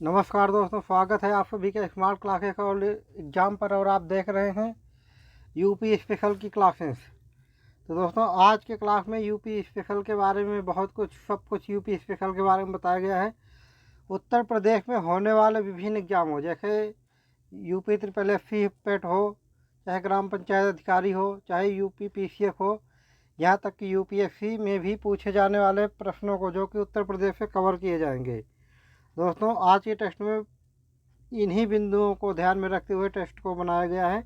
नमस्कार दोस्तों, स्वागत है आप सभी के स्मार्ट क्लासेस और एग्ज़ाम पर। और आप देख रहे हैं यूपी स्पेशल की क्लासेस। तो दोस्तों, आज के क्लास में यूपी स्पेशल के बारे में सब कुछ यूपी स्पेशल के बारे में बताया गया है। उत्तर प्रदेश में होने वाले विभिन्न एग्जाम हो, जैसे यूपी SSSC पेट हो, चाहे ग्राम पंचायत अधिकारी हो, चाहे यूपी PCF हो, यहाँ तक कि UPSC में भी पूछे जाने वाले प्रश्नों को जो कि उत्तर प्रदेश से कवर किए जाएंगे। दोस्तों, आज के टेस्ट में इन्हीं बिंदुओं को ध्यान में रखते हुए टेस्ट को बनाया गया है।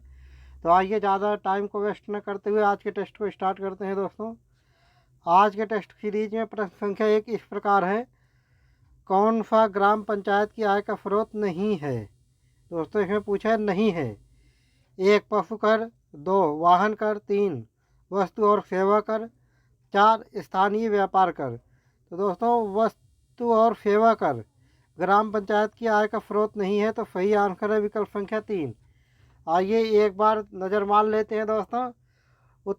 तो आइए, ज़्यादा टाइम को वेस्ट न करते हुए आज के टेस्ट को स्टार्ट करते हैं। दोस्तों, आज के टेस्ट सीरीज में प्रश्न संख्या 1 इस प्रकार है: कौन सा ग्राम पंचायत की आय का स्रोत नहीं है? दोस्तों, इसमें पूछा है नहीं है। 1 पशु कर, 2 वाहन कर, 3 वस्तु और सेवा कर, 4 स्थानीय व्यापार कर। तो दोस्तों, वस्तु और सेवा कर ग्राम पंचायत की आय का स्रोत नहीं है, तो सही आंसर है विकल्प संख्या 3। आइए एक बार नज़र मार लेते हैं दोस्तों।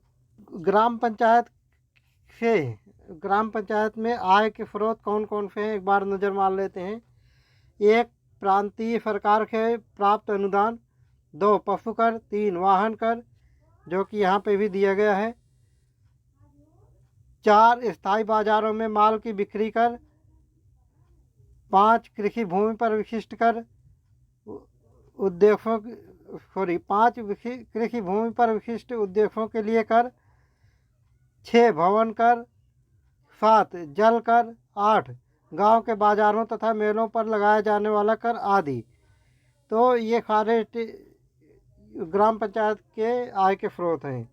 ग्राम पंचायत से ग्राम पंचायत में आय के स्रोत कौन कौन से हैं, एक बार नज़र मार लेते हैं। 1 प्रांतीय सरकार से प्राप्त अनुदान, 2 पशु कर, 3 वाहन कर जो कि यहाँ पे भी दिया गया है, 4 स्थायी बाजारों में माल की बिक्री कर, 5 कृषि भूमि पर विशिष्ट कर उद्देश्यों 5 कृषि भूमि पर विशिष्ट उद्देश्यों के लिए कर, 6 भवन कर, 7 जल कर, 8 गांव के बाजारों तथा मेलों पर लगाया जाने वाला कर आदि। तो ये सारे ग्राम पंचायत के आय के स्रोत हैं।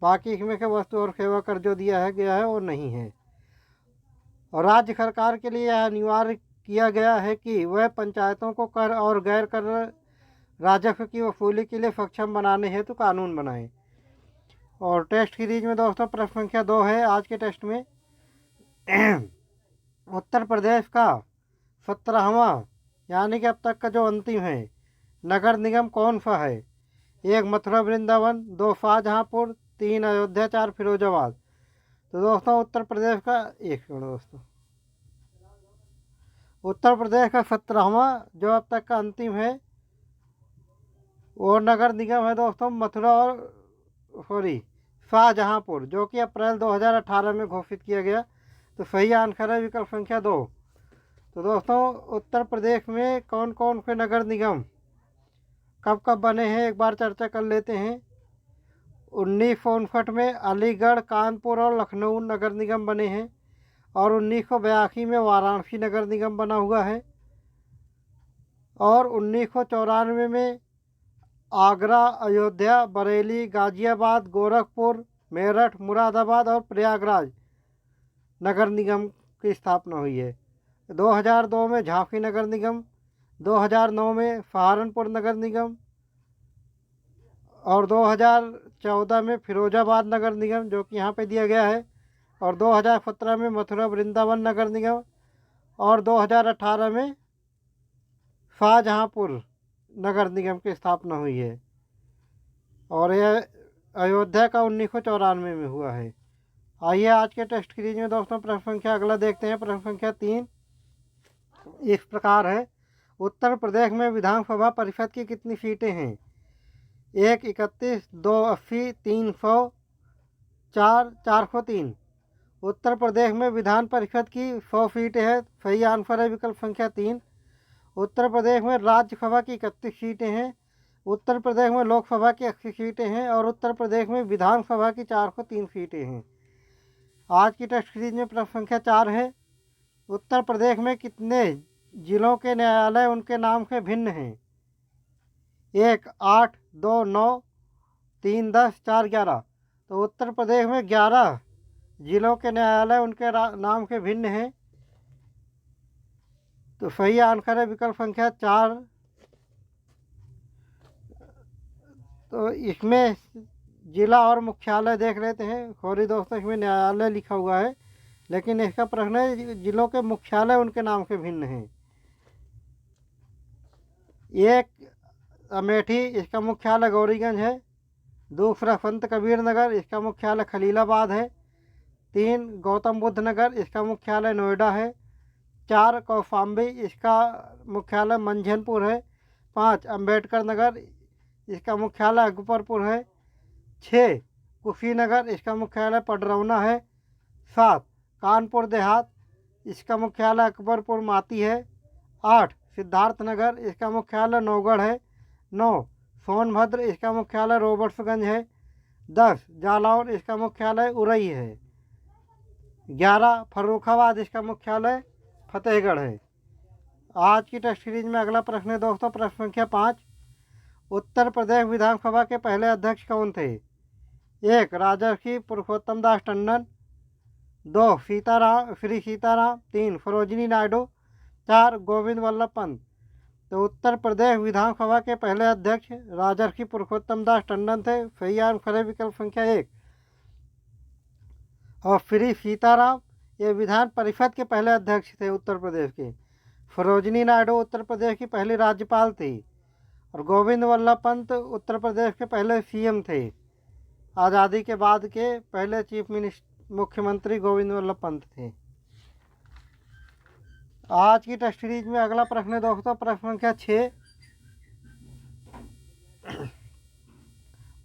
बाकी इसमें से वस्तु और सेवा कर जो दिया है गया है वो नहीं है। और राज्य सरकार के लिए यह अनिवार्य किया गया है कि वह पंचायतों को कर और गैर कर राजस्व की वसूली के लिए सक्षम बनाने हेतु कानून बनाए। और टेस्ट सीरीज में दोस्तों प्रश्न संख्या 2 है आज के टेस्ट में। उत्तर प्रदेश का 17वां यानी कि अब तक का जो अंतिम है नगर निगम कौन सा है? 1 मथुरा वृंदावन, 2 शाहजहाँपुर, 3 अयोध्या, 4 फिरोजाबाद। तो दोस्तों, उत्तर प्रदेश का उत्तर प्रदेश का 17वां जो अब तक का अंतिम है वो नगर निगम है दोस्तों मथुरा और शाहजहाँपुर, जो कि अप्रैल 2018 में घोषित किया गया। तो सही आंसर है विकल्प संख्या 2। तो दोस्तों, उत्तर प्रदेश में कौन कौन से नगर निगम कब कब बने हैं एक बार चर्चा कर लेते हैं। 1959 में अलीगढ़, कानपुर और लखनऊ नगर निगम बने हैं। और 1982 में वाराणसी नगर निगम बना हुआ है। और 1994 में आगरा, अयोध्या, बरेली, गाजियाबाद, गोरखपुर, मेरठ, मुरादाबाद और प्रयागराज नगर निगम की स्थापना हुई है। 2002 में झांसी नगर निगम, 2009 में सहारनपुर नगर निगम और 2014 में फिरोजाबाद नगर निगम जो कि यहाँ पे दिया गया है। और 2017 में मथुरा वृंदावन नगर निगम और 2018 में शाहजहाँपुर नगर निगम की स्थापना हुई है। और यह अयोध्या का 1994 में हुआ है। आइए आज के टेस्ट सीरीज में दोस्तों प्रश्न संख्या अगला देखते हैं। प्रश्न संख्या 3 इस प्रकार है: उत्तर प्रदेश में विधानसभा परिषद की कितनी सीटें हैं? 1 31, 2 80, 3 100, 4 403। उत्तर प्रदेश में विधान परिषद की 100 सीटें हैं। सही आंसर है विकल्प संख्या 3। उत्तर प्रदेश में राज्यसभा की 31 सीटें हैं। उत्तर प्रदेश में लोकसभा की 80 सीटें हैं। और उत्तर प्रदेश में विधानसभा की 403 सीटें हैं। आज की टेस्ट सीरीज में प्रश्न संख्या 4 है: उत्तर प्रदेश में कितने जिलों के न्यायालय उनके नाम से भिन्न हैं? 1 8, 2 9, 3 10, 4 11। तो उत्तर प्रदेश में 11 जिलों के न्यायालय उनके नाम से भिन्न हैं। तो सही आंसर है विकल्प संख्या 4। तो इसमें जिला और मुख्यालय देख लेते हैं। सॉरी दोस्तों, इसमें न्यायालय लिखा हुआ है लेकिन इसका प्रश्न है जिलों के मुख्यालय उनके नाम से भिन्न हैं। 1 अमेठी, इसका मुख्यालय गौरीगंज है। 2 संत कबीर नगर, इसका मुख्यालय खलीलाबाद है। 3 गौतम बुद्ध नगर, इसका मुख्यालय नोएडा है। 4 कौशाम्बी, इसका मुख्यालय मंझनपुर है। 5 अम्बेडकर नगर, इसका मुख्यालय अकबरपुर है। 6 कुशीनगर, इसका मुख्यालय पडरौना है। 7 कानपुर देहात, इसका मुख्यालय अकबरपुर माती है। 8 सिद्धार्थनगर, इसका मुख्यालय नौगढ़ है। 9 सोनभद्र, इसका मुख्यालय रॉबर्ट्सगंज है। 10 जालौर, इसका मुख्यालय उरई है। 11 फर्रुखाबाद, इसका मुख्यालय फतेहगढ़ है। आज की टेस्ट सीरीज में अगला प्रश्न है दोस्तों, प्रश्न संख्या 5। उत्तर प्रदेश विधानसभा के पहले अध्यक्ष कौन थे? 1 राजर्षि पुरुषोत्तम दास टंडन। 2 श्री सीताराम। 3 सरोजिनी नायडू। 4 गोविंद वल्लभ पंत। तो उत्तर प्रदेश विधानसभा के पहले अध्यक्ष राजर्षि पुरुषोत्तम दास टंडन थे, सही आंसर है विकल्प संख्या 1। और श्री सीताराम ये विधान परिषद के पहले अध्यक्ष थे उत्तर प्रदेश के। सरोजिनी नायडू उत्तर प्रदेश की पहली राज्यपाल थी। और गोविंद वल्लभ पंत उत्तर प्रदेश के पहले सीएम थे। आज़ादी के बाद के पहले मुख्यमंत्री गोविंद वल्लभ पंत थे। आज की टेस्ट सीरीज में अगला प्रश्न है दोस्तों, प्रश्न संख्या 6।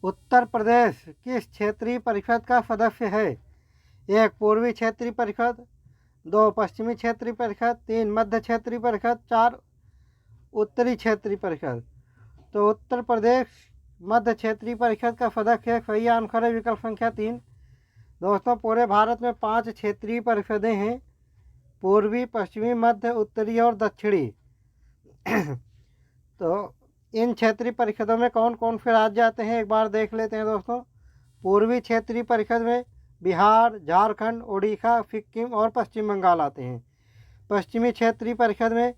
उत्तर प्रदेश किस क्षेत्रीय परिषद का सदस्य है? 1 पूर्वी क्षेत्रीय परिषद। 2 पश्चिमी क्षेत्रीय परिषद। 3 मध्य क्षेत्रीय परिषद। 4 उत्तरी क्षेत्रीय परिषद। तो उत्तर प्रदेश मध्य क्षेत्रीय परिषद का सदस्य है, सही आंसर है विकल्प संख्या 3। दोस्तों पूरे भारत में 5 क्षेत्रीय परिषदें हैं, पूर्वी, पश्चिमी, मध्य, उत्तरी और दक्षिणी। तो इन क्षेत्रीय परिषदों में कौन कौन से राज्य आते हैं एक बार देख लेते हैं दोस्तों। पूर्वी क्षेत्रीय परिषद में बिहार, झारखंड, उड़ीसा, सिक्किम और पश्चिम बंगाल आते हैं। पश्चिमी क्षेत्रीय परिषद में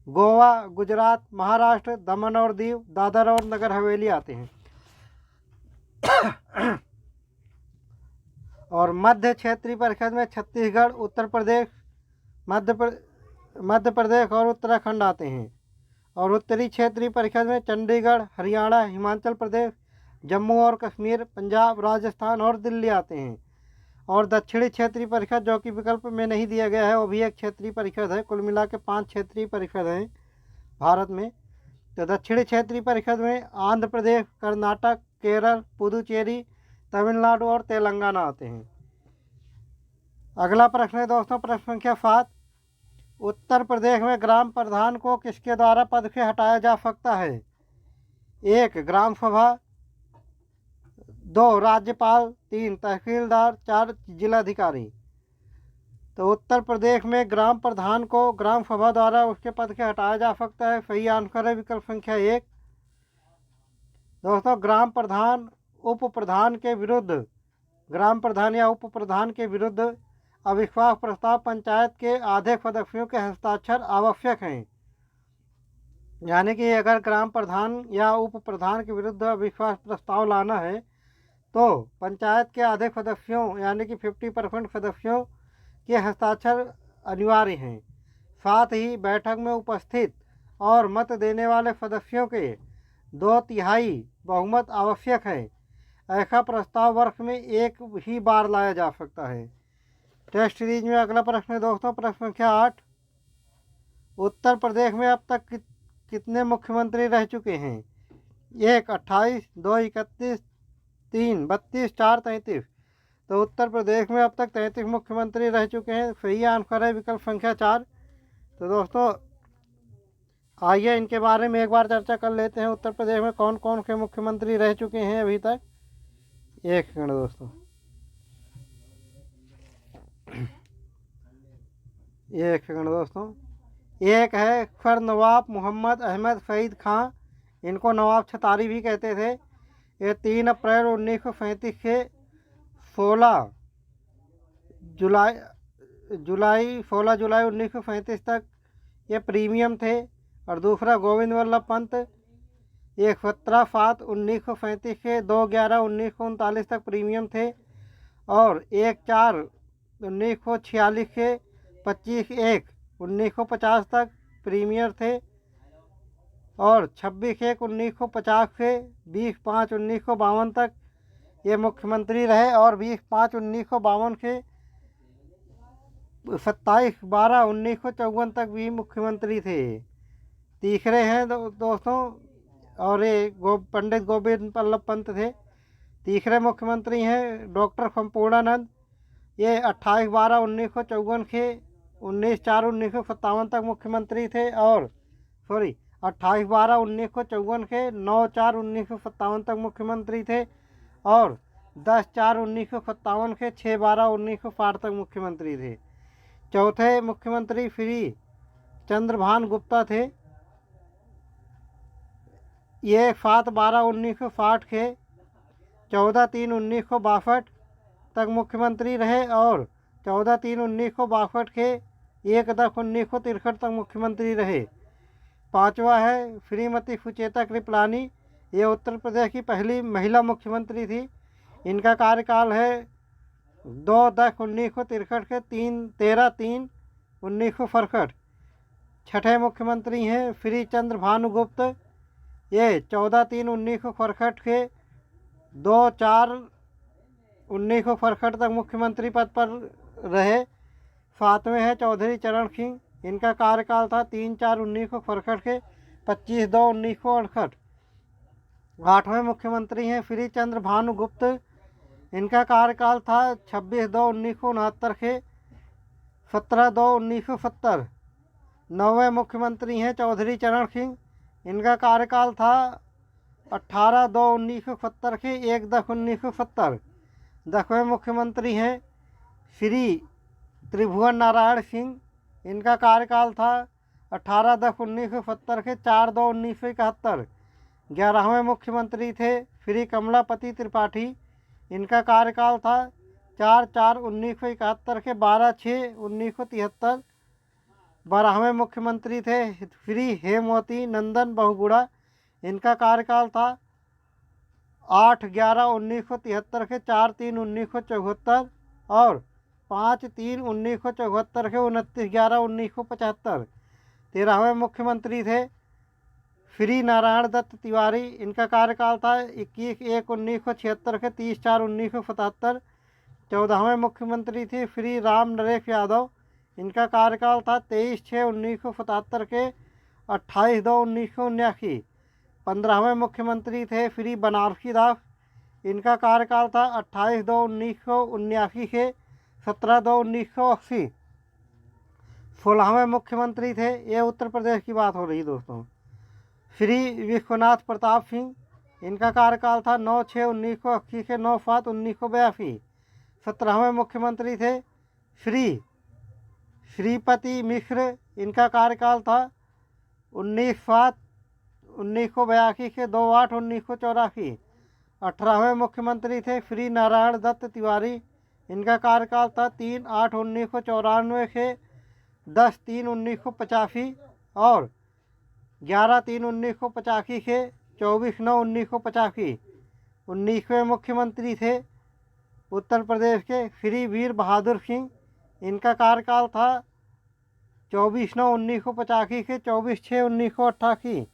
गोवा, गुजरात, महाराष्ट्र, दमन और दीव, दादर और नगर हवेली आते हैं। और मध्य क्षेत्रीय परिषद में छत्तीसगढ़, उत्तर प्रदेश, मध्य प्रदेश और उत्तराखंड आते हैं। और उत्तरी क्षेत्रीय परिषद में चंडीगढ़, हरियाणा, हिमाचल प्रदेश, जम्मू और कश्मीर, पंजाब, राजस्थान और दिल्ली आते हैं। और दक्षिणी क्षेत्रीय परिषद जो कि विकल्प में नहीं दिया गया है, वो भी एक क्षेत्रीय परिषद है। कुल मिला के 5 क्षेत्रीय परिषद हैं भारत में। तो दक्षिणी क्षेत्रीय परिषद में आंध्र प्रदेश, कर्नाटक, केरल, पुदुचेरी, तमिलनाडु और तेलंगाना आते हैं। अगला प्रश्न है दोस्तों, प्रश्न संख्या 7। उत्तर प्रदेश में ग्राम प्रधान को किसके द्वारा पद से हटाया जा सकता है? 1 ग्राम सभा। 2 राज्यपाल। 3 तहसीलदार। 4 जिलाधिकारी। तो उत्तर प्रदेश में ग्राम प्रधान को ग्राम सभा द्वारा उसके पद से हटाया जा सकता है, सही आंसर है विकल्प संख्या 1। दोस्तों ग्राम प्रधान उप प्रधान के विरुद्ध, ग्राम प्रधान या उप प्रधान के विरुद्ध अविश्वास प्रस्ताव पंचायत के आधे सदस्यों के हस्ताक्षर आवश्यक हैं। यानी कि अगर ग्राम प्रधान या उप प्रधान के विरुद्ध अविश्वास प्रस्ताव लाना है तो पंचायत के आधे सदस्यों यानी कि 50% सदस्यों के हस्ताक्षर अनिवार्य हैं। साथ ही बैठक में उपस्थित और मत देने वाले सदस्यों के 2/3 बहुमत आवश्यक है। ऐसा प्रस्ताव वर्ष में एक ही बार लाया जा सकता है। टेस्ट सीरीज में अगला प्रश्न है दोस्तों, प्रश्न संख्या 8। उत्तर प्रदेश में अब तक कितने मुख्यमंत्री रह चुके हैं? 1 28, 2 31, 3 32, 4 33। तो उत्तर प्रदेश में अब तक 33 मुख्यमंत्री रह चुके हैं, सही आंसर है विकल्प संख्या 4। तो दोस्तों आइए इनके बारे में एक बार चर्चा कर लेते हैं। उत्तर प्रदेश में कौन कौन से मुख्यमंत्री रह चुके हैं अभी तक। एक सेकंड दोस्तों, एक है सर नवाब मोहम्मद अहमद सईद खां, इनको नवाब छतारी भी कहते थे। ये 3 अप्रैल 1937 से 16 जुलाई 1937 तक ये प्रीमियम थे। और दूसरा गोविंद वल्लभ पंत, एक 17/7/1937 से 2/11/1939 तक प्रीमियम थे। और 1/4/1946 से 25/1/1950 तक प्रीमियर थे। और 26/1/1950 से 20/5/1952 तक ये मुख्यमंत्री रहे। और 20/5/1952 से 27/12/1954 तक भी मुख्यमंत्री थे। तीसरे हैं दोस्तों, और ये पंडित गोविंद बल्लभ पंत थे। तीसरे मुख्यमंत्री हैं डॉक्टर संपूर्णानंद। ये 28/12/1954 के 19/4/1957 तक मुख्यमंत्री थे। और 28/12/1954 के 9/4/1957 तक मुख्यमंत्री थे। और 10/4/1957 के 6/12/1960 तक मुख्यमंत्री थे। चौथे मुख्यमंत्री श्री चंद्रभान गुप्ता थे। ये 7/12/1960 के 14/3/1962 तक मुख्यमंत्री रहे। और 14/3/1962 के 1/10/1963 तक मुख्यमंत्री रहे। पांचवा है श्रीमती सुचेता कृपलानी। ये उत्तर प्रदेश की पहली महिला मुख्यमंत्री थी। इनका कार्यकाल है 2/10/1963 के 13/3/1967। छठे मुख्यमंत्री हैं श्री चंद्र भानुगुप्त। ये 14/3/1967 के 2/4/1967 तक मुख्यमंत्री पद पर रहे। सातवें हैं चौधरी चरण सिंह। इनका कार्यकाल था 3/4/1967 के 25/2/1968। आठवें मुख्यमंत्री हैं श्री चंद्र भानुगुप्त। इनका कार्यकाल था 26/2/1969 के 17/2/1970। नौवें मुख्यमंत्री हैं चौधरी चरण सिंह। इनका कार्यकाल था 18/2/1970 के 1/10/1970। 10वें मुख्यमंत्री हैं श्री त्रिभुवन नारायण सिंह। इनका कार्यकाल था 18/10/1970 के 4/2/1971। 11वें मुख्यमंत्री थे श्री कमलापति त्रिपाठी। इनका कार्यकाल था 4/4/1971 के 12/6/1973। 12वें मुख्यमंत्री थे श्री हेमवती नंदन बहुगुणा। इनका कार्यकाल था 8/11/1973 के 4/3/1974। और 5/3/1974 के 29/11/1975। 13वें मुख्यमंत्री थे श्री नारायण दत्त तिवारी। इनका कार्यकाल था 21/1/1976 के 30/4/1977। 14वें मुख्यमंत्री थे श्री राम नरेश यादव। इनका कार्यकाल था 23/6/1977 के 28/2/1979। 15वें मुख्यमंत्री थे श्री बनारसी दास। इनका कार्यकाल था 28/2/1979 के 17/2/1980। 16वें मुख्यमंत्री थे, ये उत्तर प्रदेश की बात हो रही दोस्तों, श्री विश्वनाथ प्रताप सिंह। इनका कार्यकाल था 9/6/1980 के 9/7/1982। 17वें मुख्यमंत्री थे श्री श्रीपति मिश्र। इनका कार्यकाल था 19/7/1982 के 2/8/1984। 18वें मुख्यमंत्री थे श्री नारायण दत्त तिवारी। इनका कार्यकाल था 3/8/1994 के 10/3/1985। और 11/3/1985 के 24/9/1985। 19वें मुख्यमंत्री थे उत्तर प्रदेश के श्री वीर बहादुर सिंह। इनका कार्यकाल था 24/9/1985 के 24/6/1988।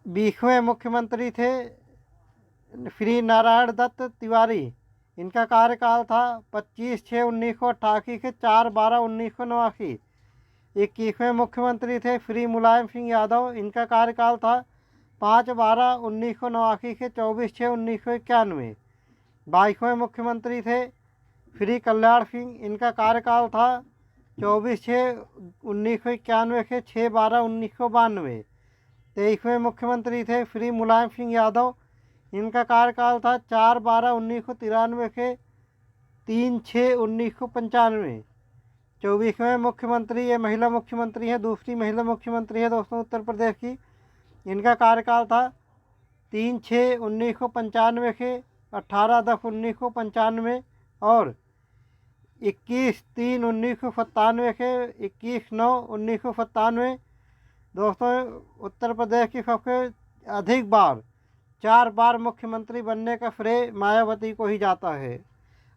20वें मुख्यमंत्री थे श्री नारायण दत्त तिवारी। इनका कार्यकाल था 25/6/1988 के 4/12/1989। 21वें मुख्यमंत्री थे श्री मुलायम सिंह यादव। इनका कार्यकाल था 5/12/1989 के 24/6/1991। 22वें मुख्यमंत्री थे श्री कल्याण सिंह। इनका कार्यकाल था 24/6/1991 के 6/12/1992। 23वें मुख्यमंत्री थे श्री मुलायम सिंह यादव। इनका कार्यकाल था 4/12/1993 के 3/6/1995। 24वें मुख्यमंत्री, ये महिला मुख्यमंत्री हैं, दूसरी महिला मुख्यमंत्री है दोस्तों उत्तर प्रदेश की। इनका कार्यकाल था 3/6/1995 के 18/10/1995। और 21/3/1997 के 21/9/1997। दोस्तों उत्तर प्रदेश की सबसे अधिक बार 4 बार मुख्यमंत्री बनने का श्रेय मायावती को ही जाता है।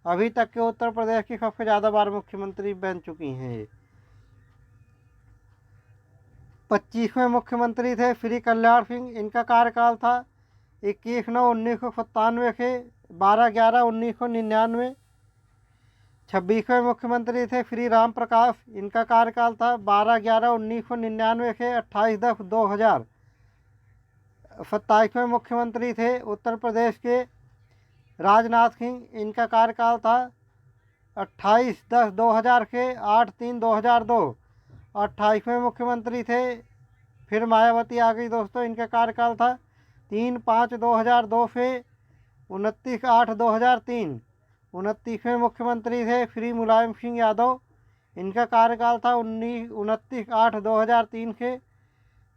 अभी तक के उत्तर प्रदेश की सबसे ज़्यादा बार मुख्यमंत्री बन चुकी हैं। 25वें मुख्यमंत्री थे श्री कल्याण सिंह। इनका कार्यकाल था 21/9/1997 के 12/11/1999। 26वें मुख्यमंत्री थे श्री राम प्रकाश, इनका कार्यकाल था 12/11/1999 से 28/10/2000। 27वें मुख्यमंत्री थे उत्तर प्रदेश के राजनाथ सिंह, इनका कार्यकाल था 28/10/2000 से 8/3/2002। 28वें मुख्यमंत्री थे फिर मायावती आ गई दोस्तों, इनका कार्यकाल था 3/5/2002 से 29/8/2003। 29वें मुख्यमंत्री थे श्री मुलायम सिंह यादव, इनका कार्यकाल था 29/8/2003 से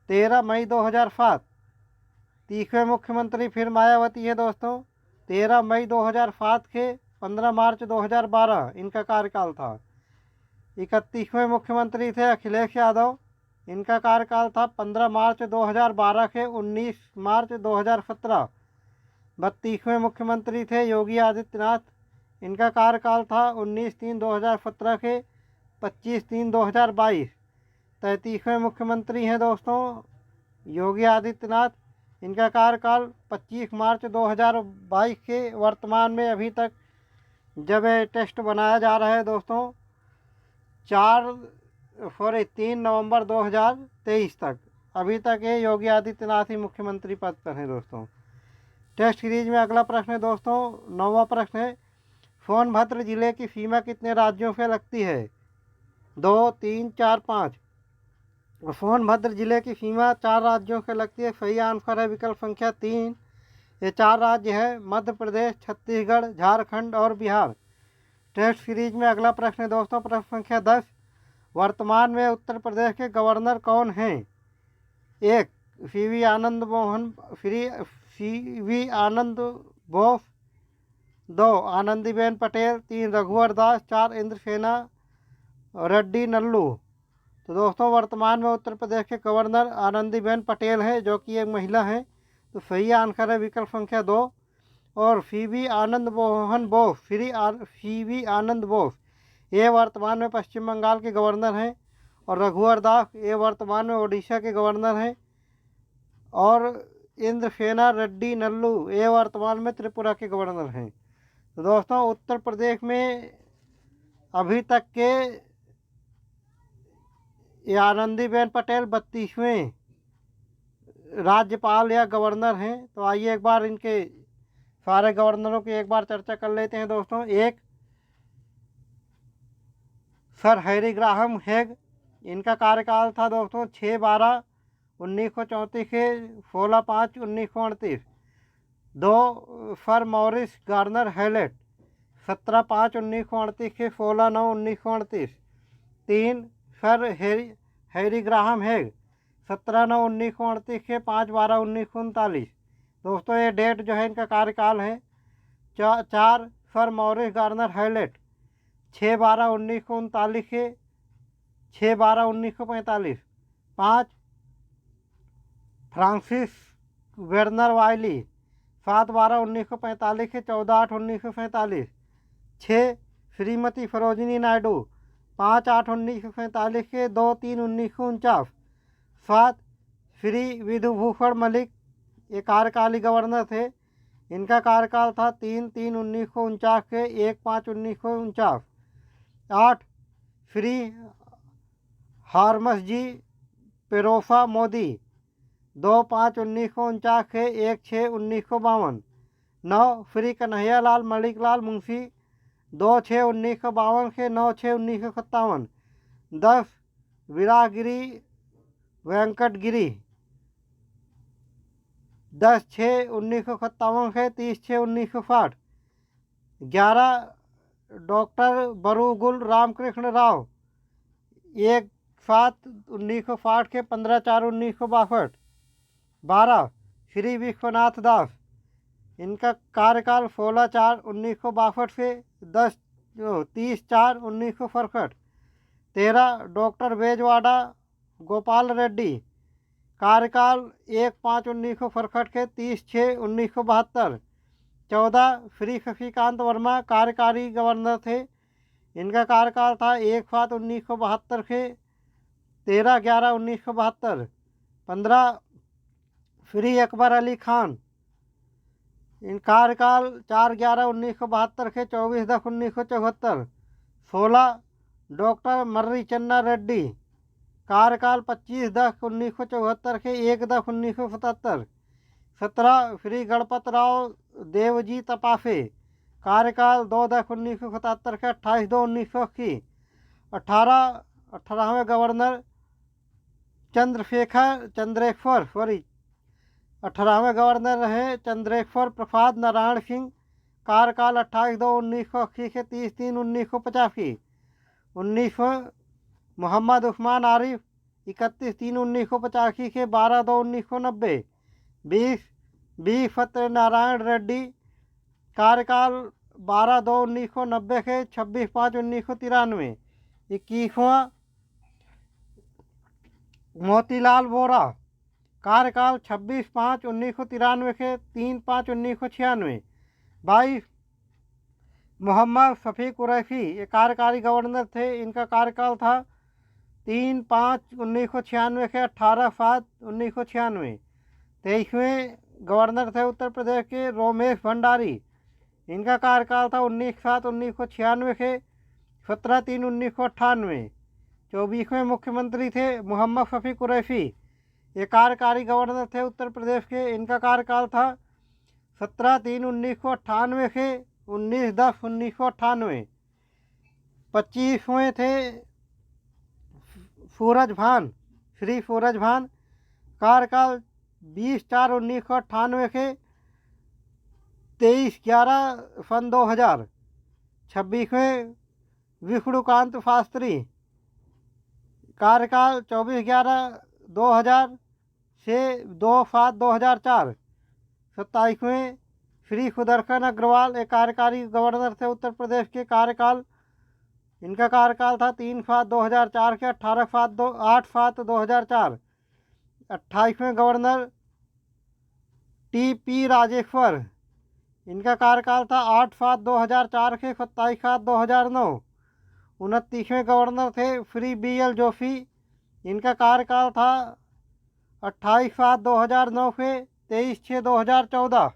13 मई 2007। 30वें मुख्यमंत्री फिर मायावती है दोस्तों, 13 मई 2007 से 15 मार्च 2012 इनका कार्यकाल था। 31वें मुख्यमंत्री थे अखिलेश यादव, इनका कार्यकाल था 15 मार्च 2012 से 19 मार्च 2017। 32वें मुख्यमंत्री थे योगी आदित्यनाथ, इनका कार्यकाल था 19/3/2017 से 25/3/2022। 33वें मुख्यमंत्री हैं दोस्तों योगी आदित्यनाथ, इनका कार्यकाल 25 मार्च 2022 के वर्तमान में अभी तक जब टेस्ट बनाया जा रहा है दोस्तों 3 नवंबर 2023 तक, अभी तक ये योगी आदित्यनाथ ही मुख्यमंत्री पद पर हैं दोस्तों। टेस्ट सीरीज में अगला प्रश्न है दोस्तों, 9वां प्रश्न है, सोनभद्र जिले की सीमा कितने राज्यों से लगती है? 2, 3, 4, 5। सोनभद्र जिले की सीमा 4 राज्यों से लगती है। सही आंसर है विकल्प संख्या 3। ये 4 राज्य है मध्य प्रदेश, छत्तीसगढ़, झारखंड और बिहार। टेस्ट सीरीज में अगला प्रश्न है दोस्तों, प्रश्न संख्या 10, वर्तमान में उत्तर प्रदेश के गवर्नर कौन हैं? 1, सीवी आनंद बोस। 2, आनंदीबेन पटेल। 3, रघुवर दास। 4, इंद्रसेना रेड्डी नल्लू। तो दोस्तों वर्तमान में उत्तर प्रदेश के गवर्नर आनंदीबेन पटेल है, जो कि एक महिला है। तो सही आंसर है विकल्प संख्या 2। और सीवी आनंद बोस ये वर्तमान में पश्चिम बंगाल के गवर्नर हैं। और रघुवर दास ये वर्तमान में ओडिशा के गवर्नर हैं। और इंद्रसेना रेड्डी नल्लू ये वर्तमान में त्रिपुरा के गवर्नर हैं। तो दोस्तों उत्तर प्रदेश में अभी तक के ये आनंदीबेन पटेल 32वें राज्यपाल या गवर्नर हैं। तो आइए एक बार इनके सारे गवर्नरों की एक बार चर्चा कर लेते हैं दोस्तों। 1, सर हैरी ग्राहम हेग, इनका कार्यकाल था दोस्तों 6/12/1934 से 16/5/1938। 2, सर मॉरिस गार्नर हैलेट, 17/5/1938 से 16/9/1938। 3, सर हैरी ग्राहम हेग, 17/9/1938 से 5/12/1939। दोस्तों ये डेट जो है इनका कार्यकाल है। 4, सर मॉरिस गार्नर हैलेट, 6/12/1939 से 6/12/1945। 5, फ्रांसिस वेर्नर वाइली, 7/12/1945 से 14/8/1947। 6, श्रीमती सरोजिनी नायडू, 5/8/1947 से 2/3/1949। 7, श्री विधुभूषण मलिक, ये कार्यकाली गवर्नर थे, इनका कार्यकाल था 3/3/1949 से 1/5/1949। 8, श्री हारमस जी पेरोफा मोदी, 2/5/1949 से 1/6/1952। 9, श्री कन्हैयालाल मणिकलाल मुंशी, 2/6/1952 से 9/6/1957। 10, वीरागिरी वेंकटगिरी, 10/6/1957 से 30/6/1960। 11, डॉक्टर बरूगुल रामकृष्ण राव, 1/7/1960 से 15/4/1962। 12, श्री विश्वनाथ दास, इनका कार्यकाल 16/4/1962 से 30/4/1967। 13, डॉक्टर बेजवाड़ा गोपाल रेड्डी, कार्यकाल 1/5/1967 से 30/6/1972। 14, श्री शशिकांत वर्मा, कार्यकारी गवर्नर थे, इनका कार्यकाल था 1/7/1972 से 13/11/1972। 15, श्री अकबर अली खान, इन कार्यकाल 4/11/1972 से 24/10/1974। 16 डॉक्टर मर्री चन्ना रेड्डी, कार्यकाल 25/10/1974 के 1/10/1977। 17 श्री गणपत राव देवजी तपाफे, कार्यकाल 2/10/1977 के 28/2/1981। 18वें गवर्नर चंद्रेश्वर 18वें गवर्नर रहे चंद्रेश्वर प्रसाद नारायण सिंह, कार्यकाल 28/2/1980 से 30/3/1985। 19वें मोहम्मद उस्मान आरिफ, 31/3/1985 से 12/2/1990। 20 सत्यनारायण रेड्डी, कार्यकाल 12/2/1990 से 26/5/1993। 21वां मोतीलाल वोरा, कार्यकाल 26/5/1993 से 3/5/1996। 22 मोहम्मद शफी कुरैशी, ये कार्यकारी गवर्नर थे। इनका कार्यकाल था 3/5/1996 से 18/7/1996। 23वें गवर्नर थे उत्तर प्रदेश के रोमेश भंडारी, इनका कार्यकाल था 19/7/1996 से 17/3/1998। 24वें मुख्यमंत्री थे मोहम्मद शफी कुरैशी, ये कार्यकारी गवर्नर थे उत्तर प्रदेश के। इनका कार्यकाल था 17/3/1998 से 19/10/1998। 25वें थे श्री सूरज भान, कार्यकाल 20/4/1998 से 23/11/2000। 26वें विष्णुकांत शास्त्री, कार्यकाल 24/11/2000 से 2/7/2004। 27वें श्री सुदर्शन अग्रवाल, एक कार्यकारी गवर्नर थे उत्तर प्रदेश के। कार्यकाल इनका कार्यकाल था 3/7/2004 के 8/7/2004। 28वें गवर्नर TP राजेश्वर, इनका कार्यकाल था 8/7/2004 से 27/7/2009। 29वें गवर्नर थे श्री BL जोशी, इनका कार्यकाल था 28/7/2009 से 23/6/2014।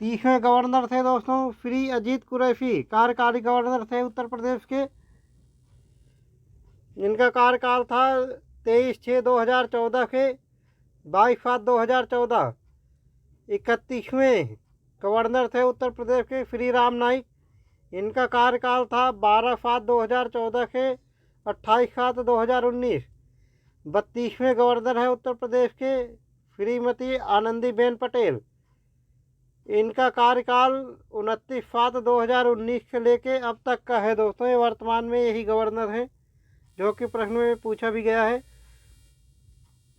30वें गवर्नर थे दोस्तों श्री अजीत कुरैशी, कार्यकारी गवर्नर थे उत्तर प्रदेश के। इनका कार्यकाल था 23/6/2014 से 22/7/2014। 31वें गवर्नर थे उत्तर प्रदेश के श्री राम नाईक, इनका कार्यकाल था 12/7/2014 से 28/7/2019। 32वें गवर्नर है उत्तर प्रदेश के श्रीमती आनंदीबेन पटेल, इनका कार्यकाल 29/7/2019 से लेके अब तक का है दोस्तों। ये वर्तमान में यही गवर्नर हैं जो कि प्रश्न में पूछा भी गया है।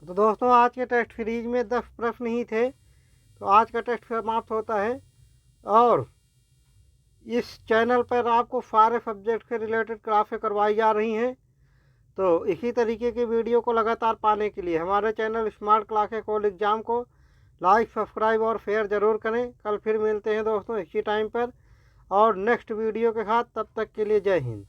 तो दोस्तों आज के टेस्ट सीरीज में 10 प्रश्न ही थे, तो आज का टेस्ट समाप्त होता है। और इस चैनल पर आपको सारे सब्जेक्ट से रिलेटेड क्लासें करवाई जा रही हैं। तो इसी तरीके की वीडियो को लगातार पाने के लिए हमारे channel smart classes call exam को लाइक, सब्सक्राइब और शेयर ज़रूर करें। कल फिर मिलते हैं दोस्तों इसी टाइम पर और नेक्स्ट वीडियो के साथ। तब तक के लिए जय हिंद।